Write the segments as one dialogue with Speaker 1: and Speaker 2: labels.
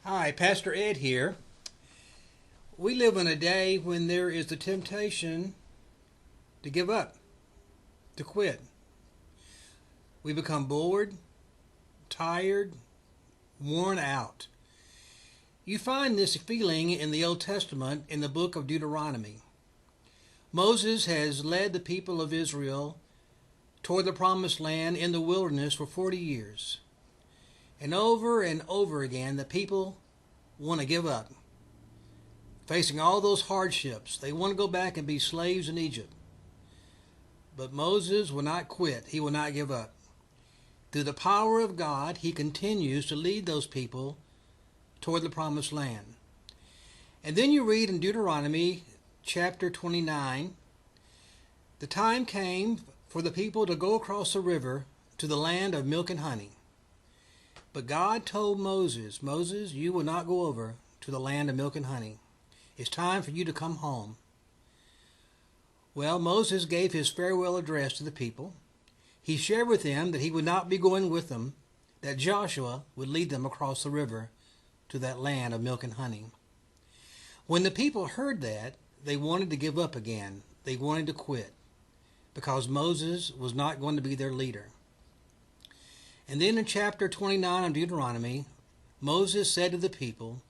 Speaker 1: Hi, Pastor Ed here. We live in a day when there is the temptation to give up, to quit. We become bored, tired, worn out. You find this feeling in the Old Testament in the book of Deuteronomy. Moses has led the people of Israel toward the promised land in the wilderness for 40 years. And over again, the people want to give up. Facing all those hardships, they want to go back and be slaves in Egypt. But Moses will not quit. He will not give up. Through the power of God, he continues to lead those people toward the promised land. And then you read in Deuteronomy chapter 29, the time came for the people to go across the river to the land of milk and honey. But God told Moses, Moses, you will not go over to the land of milk and honey. It's time for you to come home. Well, Moses gave his farewell address to the people. He shared with them that he would not be going with them, that Joshua would lead them across the river to that land of milk and honey. When the people heard that, they wanted to give up again. They wanted to quit because Moses was not going to be their leader. And then in chapter 29 of Deuteronomy, Moses said to the people,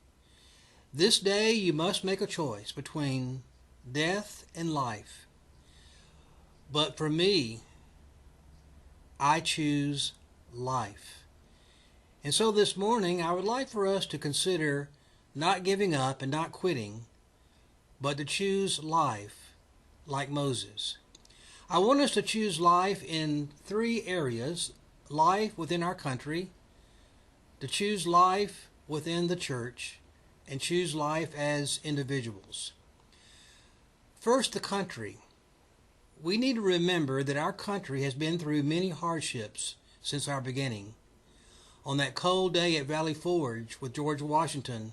Speaker 1: this day you must make a choice between death and life. But for me, I choose life. And so this morning, I would like for us to consider not giving up and not quitting, but to choose life like Moses. I want us to choose life in three areas: life within our country, to choose life within the church, and choose life as individuals. First, the country. We need to remember that our country has been through many hardships since our beginning. On that cold day at Valley Forge with George Washington,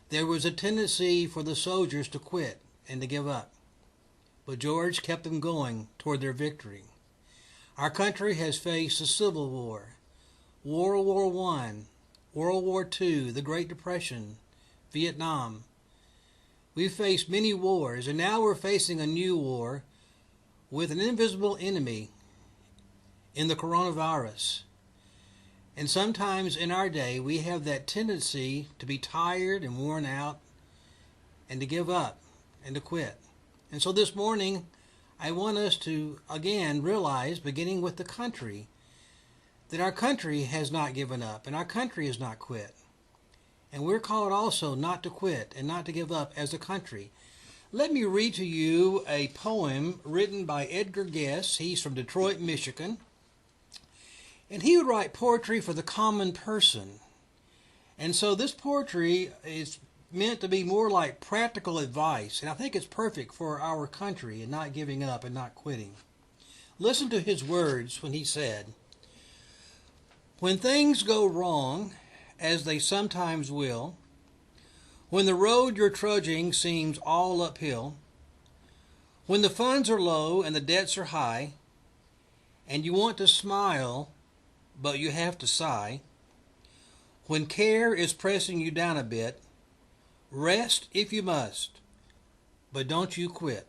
Speaker 1: there was a tendency for the soldiers to quit and to give up. But George kept them going toward their victory. Our country has faced the Civil War, World War I, World War II, the Great Depression, Vietnam. We've faced many wars, and now we're facing a new war with an invisible enemy in the coronavirus. And sometimes in our day, we have that tendency to be tired and worn out and to give up and to quit. And so this morning, I want us to, again, realize, beginning with the country, that our country has not given up and our country has not quit. And we're called also not to quit and not to give up as a country. Let me read to you a poem written by Edgar Guess. He's from Detroit, Michigan. And he would write poetry for the common person. And so this poetry is meant to be more like practical advice. And I think it's perfect for our country and not giving up and not quitting. Listen to his words when he said, when things go wrong, as they sometimes will, when the road you're trudging seems all uphill, when the funds are low and the debts are high, and you want to smile, but you have to sigh, when care is pressing you down a bit, rest if you must, but don't you quit.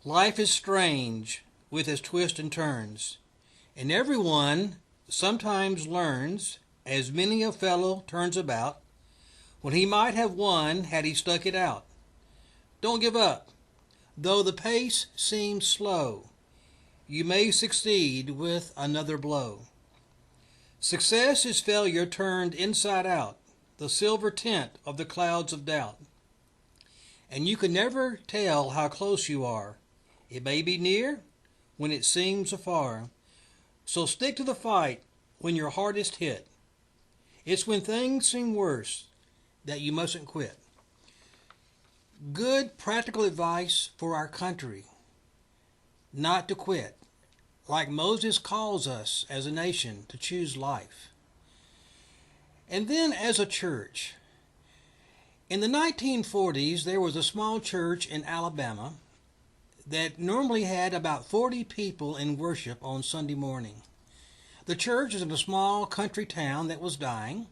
Speaker 1: Life is strange with its twists and turns, and everyone sometimes learns as many a fellow turns about, when he might have won had he stuck it out. Don't give up. Though the pace seems slow, you may succeed with another blow. Success is failure turned inside out, the silver tint of the clouds of doubt. And you can never tell how close you are. It may be near when it seems afar. So stick to the fight when you're hardest hit. It's when things seem worse that you mustn't quit. Good practical advice for our country. Not to quit. Like Moses calls us as a nation to choose life. And then as a church. In the 1940s, there was a small church in Alabama that normally had about 40 people in worship on Sunday morning. The church is in a small country town that was dying.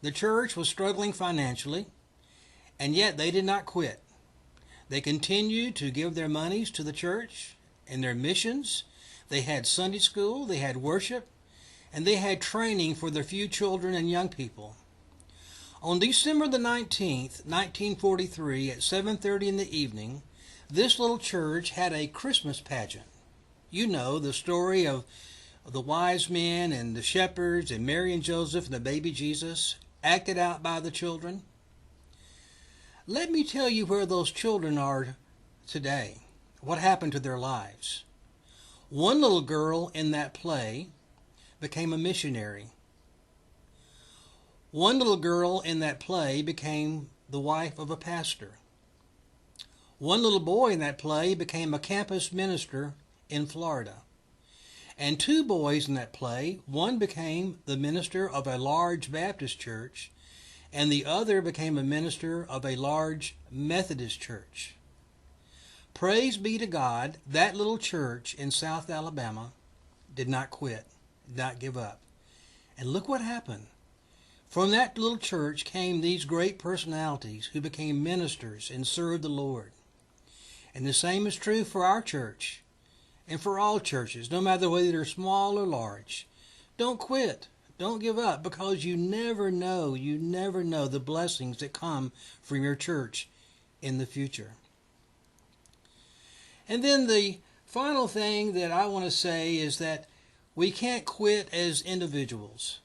Speaker 1: The church was struggling financially, and yet they did not quit. They continued to give their monies to the church and their missions. They had Sunday school, they had worship, and they had training for their few children and young people. On December the 19th, 1943, at 7:30 in the evening, this little church had a Christmas pageant. You know the story of the wise men and the shepherds and Mary and Joseph and the baby Jesus, acted out by the children. Let me tell you where those children are today, what happened to their lives. One little girl in that play became a missionary. One little girl in that play became the wife of a pastor. One little boy in that play became a campus minister in Florida. And two boys in that play, one became the minister of a large Baptist church, and the other became a minister of a large Methodist church. Praise be to God, that little church in South Alabama did not quit, did not give up. And look what happened. From that little church came these great personalities who became ministers and served the Lord. And the same is true for our church and for all churches, no matter whether they're small or large. Don't quit. Don't give up, because you never know the blessings that come from your church in the future. And then the final thing that I want to say is that we can't quit as individuals.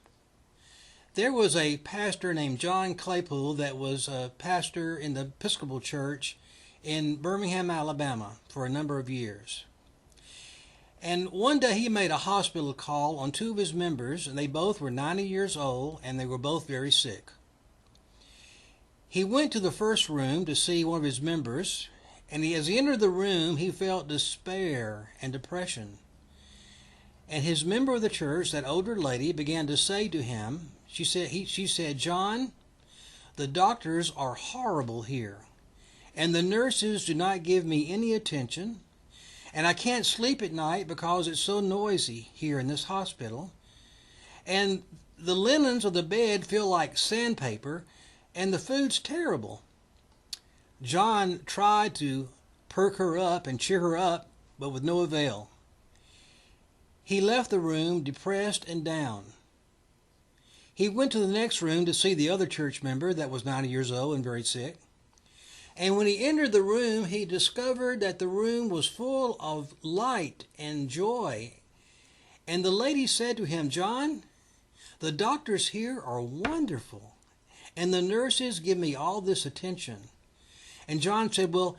Speaker 1: There was a pastor named John Claypool that was a pastor in the Episcopal Church in Birmingham, Alabama for a number of years. And one day he made a hospital call on two of his members, and they both were 90 years old, and they were both very sick. He went to the first room to see one of his members, and as he entered the room, he felt despair and depression. And his member of the church, that older lady, began to say to him, she said, "John, the doctors are horrible here, and the nurses do not give me any attention. And I can't sleep at night because it's so noisy here in this hospital. And the linens of the bed feel like sandpaper, and the food's terrible." John tried to perk her up and cheer her up, but with no avail. He left the room depressed and down. He went to the next room to see the other church member that was 90 years old and very sick. And when he entered the room, he discovered that the room was full of light and joy. And the lady said to him, "John, the doctors here are wonderful, and the nurses give me all this attention." And John said, "Well,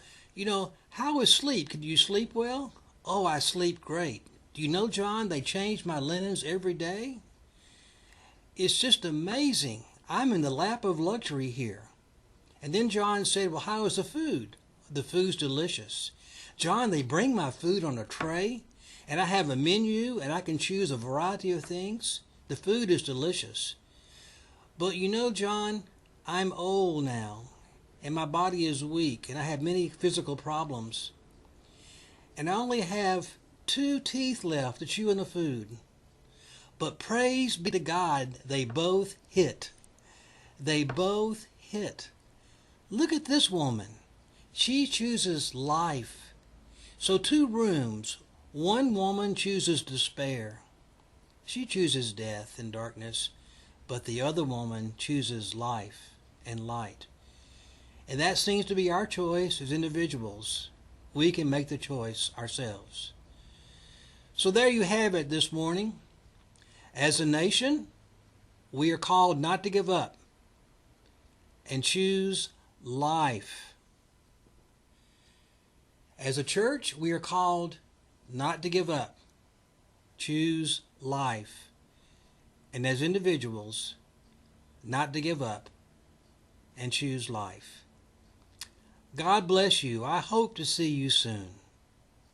Speaker 1: how is sleep? Could you sleep well?" "Oh, I sleep great. Do you know, John, they change my linens every day? It's just amazing. I'm in the lap of luxury here." And then John said, "Well, how is the food?" "The food's delicious. John, they bring my food on a tray, and I have a menu, and I can choose a variety of things. The food is delicious. But John, I'm old now, and my body is weak, and I have many physical problems. And I only have 2 teeth left to chew on the food. But praise be to God, they both hit. They both hit. Look at this woman. She chooses life. So 2 rooms. One woman chooses despair. She chooses death and darkness, but the other woman chooses life and light. And that seems to be our choice as individuals. We can make the choice ourselves. So there you have it this morning. As a nation, we are called not to give up and choose life. As a church, we are called not to give up, choose life. And as individuals, not to give up and choose life. God bless you. I hope to see you soon.